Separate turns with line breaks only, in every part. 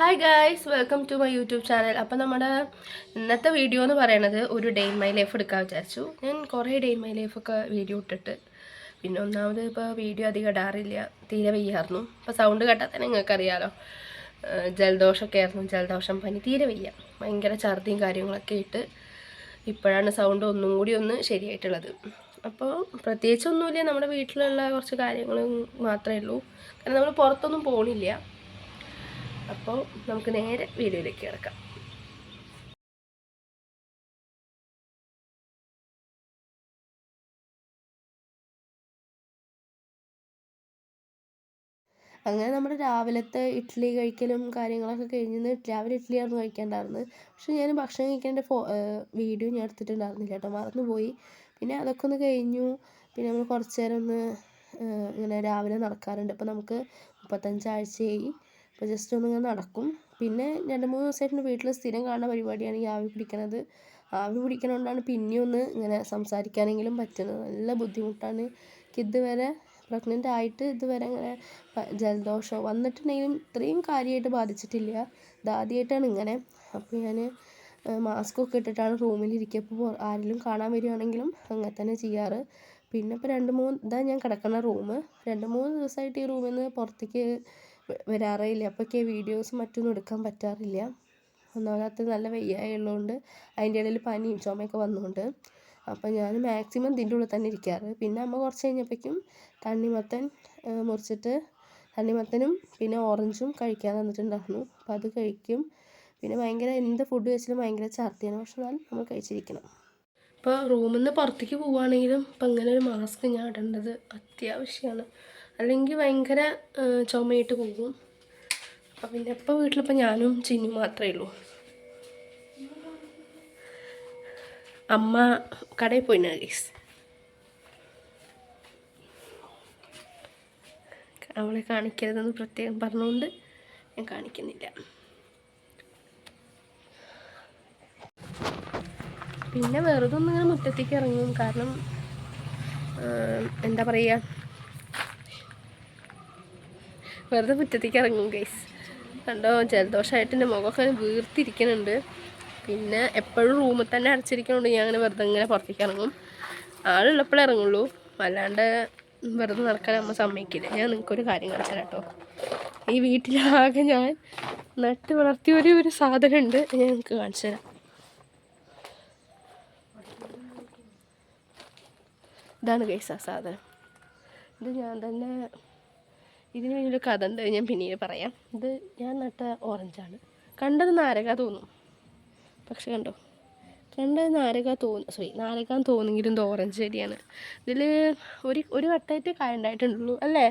Hi guys, welcome to my YouTube channel. അപ്പോൾ നമ്മുടെ ഇന്നത്തെ വീഡിയോ എന്ന് പറയുന്നത് ഒരു ഡേ ഇൻ മൈ ലൈഫ് എടുക്കാൻ വിചാരിച്ചു. ഞാൻ കുറേ ഡേ ഇൻ മൈ ലൈഫൊക്കെ വീഡിയോ ഇട്ടിട്ട് പിന്നെ ഒന്നാമത് ഇപ്പോൾ വീഡിയോ അധികം ഇടാറില്ല, തീരെ വയ്യായിരുന്നു. ഇപ്പോൾ സൗണ്ട് കേട്ടാൽ തന്നെ നിങ്ങൾക്കറിയാലോ, ജലദോഷമൊക്കെ ആയിരുന്നു. ജലദോഷം, പനി, തീരെ വയ്യ, ഭയങ്കര ഛർദിയും കാര്യങ്ങളൊക്കെ ഇട്ട് ഇപ്പോഴാണ് സൗണ്ട് ഒന്നും കൂടി ഒന്ന് ശരിയായിട്ടുള്ളത്. അപ്പോൾ പ്രത്യേകിച്ചൊന്നുമില്ല, നമ്മുടെ വീട്ടിലുള്ള കുറച്ച് കാര്യങ്ങൾ മാത്രമേ ഉള്ളൂ. കാരണം നമ്മൾ പുറത്തൊന്നും പോകണില്ല. അപ്പോൾ നമുക്ക് നേരെ വീഡിയോയിലേക്ക് കിടക്കാം. അങ്ങനെ നമ്മുടെ രാവിലത്തെ ഇഡ്ഡലി കഴിക്കലും കാര്യങ്ങളൊക്കെ കഴിഞ്ഞ് രാവിലെ ഇഡ്ഡലിയായിരുന്നു കഴിക്കേണ്ടായിരുന്നത്. പക്ഷെ ഞാൻ ഭക്ഷണം കഴിക്കേണ്ട വീഡിയോ ഞാൻ എടുത്തിട്ടുണ്ടായിരുന്നില്ല കേട്ടോ, മറന്നുപോയി. പിന്നെ അതൊക്കെ ഒന്ന് കഴിഞ്ഞു. പിന്നെ നമ്മൾ കുറച്ച് നേരം ഒന്ന് ഇങ്ങനെ രാവിലെ നടക്കാറുണ്ട്. അപ്പോൾ നമുക്ക് 35 ആഴ്ചയായി. അപ്പോൾ ജസ്റ്റ് ഒന്ന് ഇങ്ങനെ നടക്കും. പിന്നെ 2-3 ദിവസമായിട്ട് വീട്ടിൽ സ്ഥിരം കാണുന്ന പരിപാടിയാണ് ഈ ആവി പിടിക്കണത്. ആവി പിടിക്കണതുകൊണ്ടാണ് പിന്നെയും ഒന്ന് ഇങ്ങനെ സംസാരിക്കാനെങ്കിലും പറ്റുന്നത്. നല്ല ബുദ്ധിമുട്ടാണ്. ഇതുവരെ പ്രഗ്നൻ്റ് ആയിട്ട് ഇതുവരെ ഇങ്ങനെ ജലദോഷം വന്നിട്ടുണ്ടെങ്കിലും ഇത്രയും കാര്യമായിട്ട് ബാധിച്ചിട്ടില്ല. ഇതാദ്യമായിട്ടാണ് ഇങ്ങനെ. അപ്പോൾ ഞാൻ മാസ്കൊക്കെ ഇട്ടിട്ടാണ് റൂമിലിരിക്കുക. അപ്പോൾ ആരെങ്കിലും കാണാൻ വരികയാണെങ്കിലും അങ്ങനെ തന്നെ ചെയ്യാറ്. പിന്നെ ഇപ്പോൾ 2-3 ഇതാ ഞാൻ കിടക്കുന്ന റൂം. 2-3 ദിവസമായിട്ട് ഈ റൂമിൽ നിന്ന് പുറത്തേക്ക് വരാറേ ഇല്ല. അപ്പോഴൊക്കെ വീഡിയോസും മറ്റൊന്നും എടുക്കാൻ പറ്റാറില്ല. ഒന്നാമത്തെ നല്ല വയ്യായുള്ളതുകൊണ്ട്, അതിൻ്റെ ഇടയിൽ പനിയും ചുമയൊക്കെ വന്നുകൊണ്ട്. അപ്പോൾ ഞാൻ മാക്സിമം ഇതിൻ്റെ ഉള്ളിൽ തന്നെ ഇരിക്കാറ്. പിന്നെ അമ്മ കുറച്ച് കഴിഞ്ഞപ്പോഴേക്കും തണ്ണിമത്തൻ മുറിച്ചിട്ട് തണ്ണിമത്തനും പിന്നെ ഓറഞ്ചും കഴിക്കാൻ തന്നിട്ടുണ്ടായിരുന്നു. അപ്പോൾ അത് കഴിക്കും. പിന്നെ ഭയങ്കര എന്ത് ഫുഡ് കഴിച്ചാലും ഭയങ്കര ഛർദിയാണ്. പക്ഷെ എന്നാൽ നമ്മൾ കഴിച്ചിരിക്കണം. ഇപ്പോൾ റൂമിൽ നിന്ന് പുറത്തേക്ക് പോവുകയാണെങ്കിലും ഇപ്പം ഇങ്ങനെ ഒരു മാസ്ക് ഞാൻ ഇടേണ്ടത് അത്യാവശ്യമാണ്. അല്ലെങ്കിൽ ഭയങ്കര ചുമയിട്ട് പോകും. അപ്പം പിന്നെ ഇപ്പോൾ വീട്ടിലിപ്പോൾ ഞാനും ചിന്നും മാത്രമേ ഉള്ളൂ. അമ്മ കടയിൽ പോയിനാ ഗൈസ്. അവളെ കാണിക്കരുതെന്ന് പ്രത്യേകം പറഞ്ഞുകൊണ്ട് ഞാൻ കാണിക്കുന്നില്ല. പിന്നെ വെറുതെ ഒന്ന് ഇങ്ങനെ മുറ്റത്തേക്ക് ഇറങ്ങും. കാരണം എന്താ പറയുക, വെറുതെ മുറ്റത്തേക്ക് ഇറങ്ങും ഗൈസ്. കണ്ടോ, ജലദോഷമായിട്ട് എൻ്റെ മുഖമൊക്കെ വീർത്തിരിക്കുന്നുണ്ട്. പിന്നെ എപ്പോഴും റൂമിൽ തന്നെ അടച്ചിരിക്കണോണ്ട് ഞാൻ അങ്ങനെ വെറുതെ ഇങ്ങനെ പുറത്തേക്ക് ഇറങ്ങും. ആളുള്ളപ്പോഴേ ഇറങ്ങുള്ളൂ, അല്ലാണ്ട് വെറുതെ നടക്കാൻ അമ്മ സമ്മതിക്കില്ല. ഞാൻ നിങ്ങൾക്കൊരു കാര്യം കാണിച്ചു തരാം കേട്ടോ. ഈ വീട്ടിലാകെ ഞാൻ നട്ട് വളർത്തിയ ഒരു സാധനമുണ്ട്, ഞാൻ നിങ്ങൾക്ക് കാണിച്ചു തരാം. ഇതാണ് ഗൈസ് ആ സാധനം. ഇത് ഞാൻ തന്നെ, ഇതിന് വേണ്ടിയൊരു കഥ ഉണ്ട്, ഞാൻ പിന്നീട് പറയാം. ഇത് ഞാൻ നട്ട ഓറഞ്ചാണ്. കണ്ടത് നാരക തോന്നും, പക്ഷെ കണ്ടോ, കണ്ടത് നാരകാൻ തോന്നെങ്കിലും ഇത് ഓറഞ്ച് ചെടിയാണ്. ഇതിൽ ഒരു വട്ടമായിട്ട് കായ ഉണ്ടായിട്ടുള്ളൂ അല്ലേ,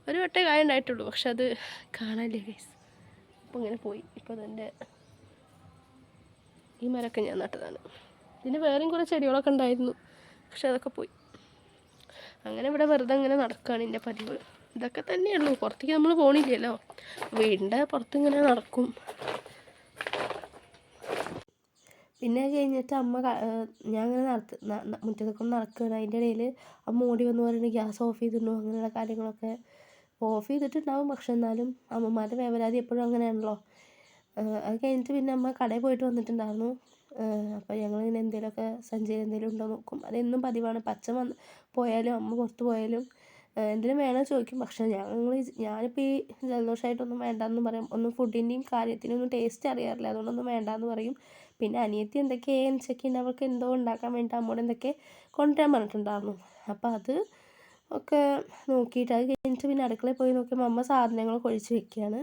ഒരു വട്ടേ കായ ഉണ്ടായിട്ടുള്ളൂ. പക്ഷെ അത് കാണാനില്ലേ ഗൈസ്. അപ്പോൾ ഇങ്ങനെ പോയി. ഇപ്പോൾ അതിൻ്റെ ഈ മരമൊക്കെ ഞാൻ നട്ടതാണ്. ഇതിന് വേറെയും കുറേ ചെടികളൊക്കെ ഉണ്ടായിരുന്നു, പക്ഷെ അതൊക്കെ പോയി. അങ്ങനെ ഇവിടെ വെറുതെ ഇങ്ങനെ നടക്കുകയാണ് എൻ്റെ പതിവ്. ഇതൊക്കെ തന്നെയുള്ളൂ, പുറത്തേക്ക് നമ്മൾ പോകണില്ലല്ലോ. വീടിൻ്റെ പുറത്ത് ഇങ്ങനെ നടക്കും. പിന്നെ കഴിഞ്ഞിട്ട് അമ്മ ഞാൻ ഇങ്ങനെ മുറ്റത്തൊക്കെ നടക്കുകയാണ്. അതിൻ്റെ ഇടയിൽ അമ്മ ഓടി വന്ന് പറയുന്നത് ഗ്യാസ് ഓഫ് ചെയ്തിട്ടുണ്ടോ, അങ്ങനെയുള്ള കാര്യങ്ങളൊക്കെ. ഓഫ് ചെയ്തിട്ടുണ്ടാവും, പക്ഷെ എന്നാലും അമ്മമാരുടെ വേവലാതി എപ്പോഴും അങ്ങനെയാണല്ലോ. അത് കഴിഞ്ഞിട്ട് പിന്നെ അമ്മ കടയിൽ പോയിട്ട് വന്നിട്ടുണ്ടായിരുന്നു. അപ്പോൾ ഞങ്ങളിങ്ങനെ എന്തെങ്കിലുമൊക്കെ സഞ്ചരി എന്തെങ്കിലും ഉണ്ടോ നോക്കും. അതെന്നും പതിവാണ്. പോയാലും അമ്മ പുറത്ത് പോയാലും എന്തെങ്കിലും വേണമെന്ന് ചോദിക്കും. പക്ഷേ ഞാനിപ്പോൾ ഈ ജലദോഷമായിട്ടൊന്നും വേണ്ടാന്ന് പറയും. ഒന്നും ഫുഡിൻ്റെയും കാര്യത്തിനൊന്നും ടേസ്റ്റ് അറിയാറില്ല, അതുകൊണ്ടൊന്നും വേണ്ടാന്ന് പറയും. പിന്നെ അനിയത്തി എന്തൊക്കെയാണ് ചെക്കിൻ്റെ അവൾക്ക് എന്തോ ഉണ്ടാക്കാൻ വേണ്ടി അമ്മോട് എന്തൊക്കെ കൊണ്ടുവരാൻ പറഞ്ഞിട്ടുണ്ടായിരുന്നു. അപ്പോൾ അത് ഒക്കെ നോക്കിയിട്ട് അത് കഴിഞ്ഞിട്ട് പിന്നെ അടുക്കളയിൽ പോയി നോക്കിയപ്പോൾ അമ്മ സാധനങ്ങളൊക്കെ ഒഴിച്ച് വെക്കുകയാണ്.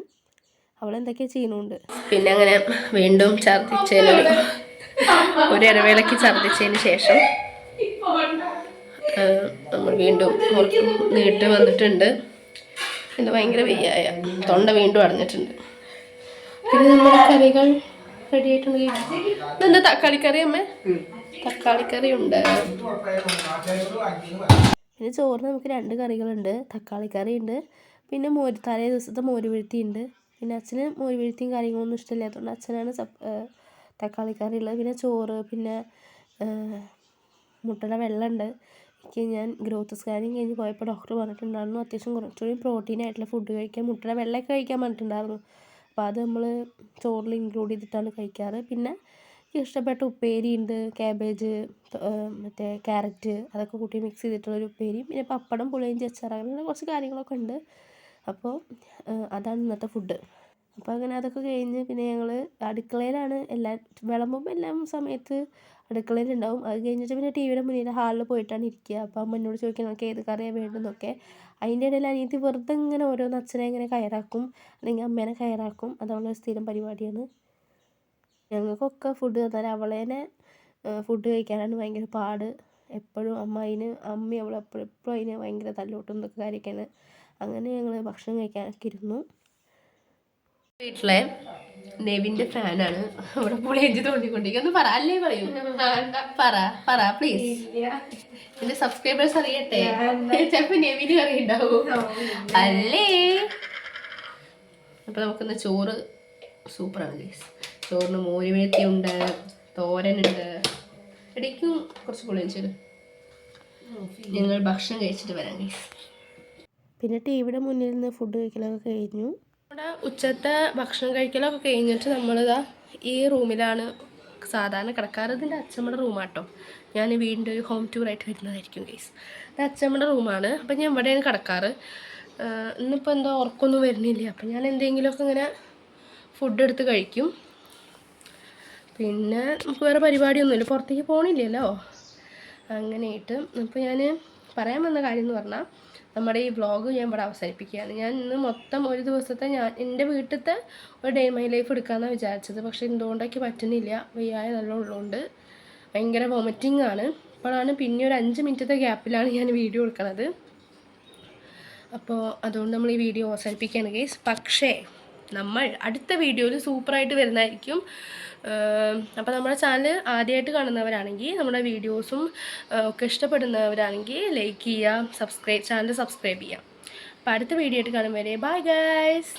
അവളെന്തൊക്കെയാണ് ചെയ്യുന്നുണ്ട്. പിന്നെ അങ്ങനെ വീണ്ടും ഒരു ഇടവേളയ്ക്ക് ഛർദ്ദിച്ചതിന് ശേഷം നമ്മൾ വീണ്ടും നീട്ട് വന്നിട്ടുണ്ട്. ഇത് ഭയങ്കര വയ്യായ തൊണ്ട വീണ്ടും അടഞ്ഞിട്ടുണ്ട്. പിന്നെ നമ്മുടെ കറികൾ റെഡി ആയിട്ടുണ്ട്. ഇതെന്താ തക്കാളിക്കറി അമ്മേ? തക്കാളിക്കറി ഉണ്ട്. പിന്നെ ചോറിന് നമുക്ക് 2 കറികളുണ്ട്. തക്കാളിക്കറി ഉണ്ട്, പിന്നെ തലേ ദിവസത്തെ മോരുവെഴുത്തി ഉണ്ട്. പിന്നെ അച്ഛന് മോരുവെഴുത്തിയും കാര്യങ്ങളൊന്നും ഇഷ്ടമില്ലാത്തതുകൊണ്ട് അച്ഛനാണ് തക്കാളിക്കറി ഉള്ളത്. പിന്നെ ചോറ്, പിന്നെ മുട്ടയുടെ വെള്ളമുണ്ട്. ഞാൻ ഗ്രോത്ത് സ്കാനിങ് കഴിഞ്ഞ് പോയപ്പോൾ ഡോക്ടർ പറഞ്ഞിട്ടുണ്ടായിരുന്നു അത്യാവശ്യം കുറച്ചുകൂടി പ്രോട്ടീനായിട്ടുള്ള ഫുഡ് കഴിക്കാൻ, മുട്ടയുടെ വെള്ളമൊക്കെ കഴിക്കാൻ പറഞ്ഞിട്ടുണ്ടായിരുന്നു. അപ്പോൾ അത് നമ്മൾ ചോറിൽ ഇൻക്ലൂഡ് ചെയ്തിട്ടാണ് കഴിക്കാറ്. പിന്നെ എനിക്ക് ഇഷ്ടപ്പെട്ട ഉപ്പേരി ഉണ്ട്, ക്യാബേജ്, മറ്റേ ക്യാരറ്റ് അതൊക്കെ കൂട്ടി മിക്സ് ചെയ്തിട്ടുള്ളൊരു ഉപ്പേരി, പിന്നെ പപ്പടം, പുളിയിഞ്ചി അച്ചാർ, അങ്ങനെ കുറച്ച് കാര്യങ്ങളൊക്കെ ഉണ്ട്. അപ്പോൾ അതാണ് ഇന്നത്തെ ഫുഡ്. അപ്പോൾ അങ്ങനെ അതൊക്കെ കഴിഞ്ഞ് പിന്നെ ഞങ്ങൾ അടുക്കളയിലാണ് വിളമ്പുമ്പോൾ എല്ലാം സമയത്ത് അടുക്കളയിലുണ്ടാവും. അത് കഴിഞ്ഞിട്ട് പിന്നെ ടി വിയുടെ മുന്നിൽ ഹാളിൽ പോയിട്ടാണ് ഇരിക്കുക. അപ്പോൾ അമ്മ എന്നോട് ചോദിക്കും നമുക്ക് ഏത് കറിയാണ് വേണ്ടതെന്നൊക്കെ. അതിൻ്റെ ഇടയിൽ അനിയത്തി വെറുതെ ഇങ്ങനെ ഓരോന്ന് അച്ഛനെ ഇങ്ങനെ കയറാക്കും, അല്ലെങ്കിൽ അമ്മേനെ കയറാക്കും. അതുള്ള സ്ഥിരം പരിപാടിയാണ്. ഞങ്ങൾക്കൊക്കെ ഫുഡ് തന്നാൽ അവളേനെ ഫുഡ് കഴിക്കാനാണ് ഭയങ്കര പാട്. എപ്പോഴും അമ്മ അവളെപ്പോഴും അതിനെ ഭയങ്കര തല്ലോട്ടും ഇതൊക്കെ കാര്യമൊക്കെയാണ്. അങ്ങനെ ഞങ്ങൾ ഭക്ഷണം കഴിക്കാനൊക്കെ ഇരുന്നു. വീട്ടിലെ നെവിൻ്റെ ഫാനാണ് അവിടെ പുളിയഞ്ചി തോണ്ടിക്കൊണ്ടിരിക്കുന്നു. പറ, അല്ലേ പറയൂ, പറ പ്ലീസ്. എന്റെ സബ്സ്ക്രൈബേഴ്സ് അറിയട്ടെ, ചിലപ്പോ നെവിന് അറിയുണ്ടാവും അല്ലേ. അപ്പൊ നമുക്കിന്ന് ചോറ് സൂപ്പറാണ് ഗൈസ്. ചോറിന് മോരുമേത്തിയുണ്ട്, തോരനുണ്ട്, ഇടയ്ക്കും കുറച്ച് പുളിയഞ്ചി. ഞങ്ങൾ ഭക്ഷണം കഴിച്ചിട്ട് വരാം ഗൈസ്. പിന്നെ ടി വിയുടെ മുന്നിൽ നിന്ന് ഫുഡ് കഴിക്കലൊക്കെ കഴിഞ്ഞു. നമ്മുടെ ഉച്ചത്തെ ഭക്ഷണം കഴിക്കലൊക്കെ കഴിഞ്ഞിട്ട് നമ്മളിതാ ഈ റൂമിലാണ് സാധാരണ കിടക്കാറ്. ഇതിൻ്റെ അച്ഛമ്മയുടെ റൂമാട്ടോ. ഞാൻ വീടിൻ്റെ ഒരു ഹോം ടൂറായിട്ട് വരുന്നതായിരിക്കും ഗൈസ്. ഇത് അച്ഛമ്മയുടെ റൂമാണ്. അപ്പം ഞാൻ ഇവിടെയാണ് കിടക്കാറ്. ഇന്നിപ്പോൾ എന്തോ ഉറക്കമൊന്നും വരുന്നില്ല. അപ്പം ഞാൻ എന്തെങ്കിലുമൊക്കെ ഇങ്ങനെ ഫുഡ് എടുത്ത് കഴിക്കും. പിന്നെ നമുക്ക് വേറെ പരിപാടിയൊന്നുമില്ല, പുറത്തേക്ക് പോകണില്ലല്ലോ, അങ്ങനെയായിട്ട്. അപ്പോൾ ഞാൻ പറയാൻ വന്ന കാര്യം എന്ന് പറഞ്ഞാൽ നമ്മുടെ ഈ വ്ളോഗ് ഞാൻ ഇവിടെ അവസാനിപ്പിക്കുകയാണ്. ഞാൻ ഇന്ന് മൊത്തം ഒരു ദിവസത്തെ എൻ്റെ വീട്ടിലത്തെ ഒരു ഡേ മൈ ലൈഫ് എടുക്കാമെന്നാണ് വിചാരിച്ചത്. പക്ഷേ എന്തുകൊണ്ടൊക്കെ പറ്റുന്നില്ല, വയ്യായ നല്ല ഉള്ളതുകൊണ്ട് ഭയങ്കര വോമിറ്റിംഗ് ആണ്. അപ്പോഴാണ് പിന്നെ ഒരു 5 മിനിറ്റത്തെ ഗ്യാപ്പിലാണ് ഞാൻ വീഡിയോ എടുക്കുന്നത്. അപ്പോൾ അതുകൊണ്ട് നമ്മൾ ഈ വീഡിയോ അവസാനിപ്പിക്കുകയാണ് ഗൈസ്. പക്ഷേ നമ്മൾ അടുത്ത വീഡിയോയിൽ സൂപ്പറായിട്ട് വരുന്നതായിരിക്കും. അപ്പോൾ നമ്മുടെ ചാനൽ ആദ്യമായിട്ട് കാണുന്നവരാണെങ്കിൽ, നമ്മുടെ വീഡിയോസും ഒക്കെ ഇഷ്ടപ്പെടുന്നവരാണെങ്കിൽ ലൈക്ക് ചെയ്യുക, ചാനൽ സബ്സ്ക്രൈബ് ചെയ്യുക. അപ്പോൾ അടുത്ത വീഡിയോ ആയിട്ട് കാണും വരെ ബൈ ഗൈസ്.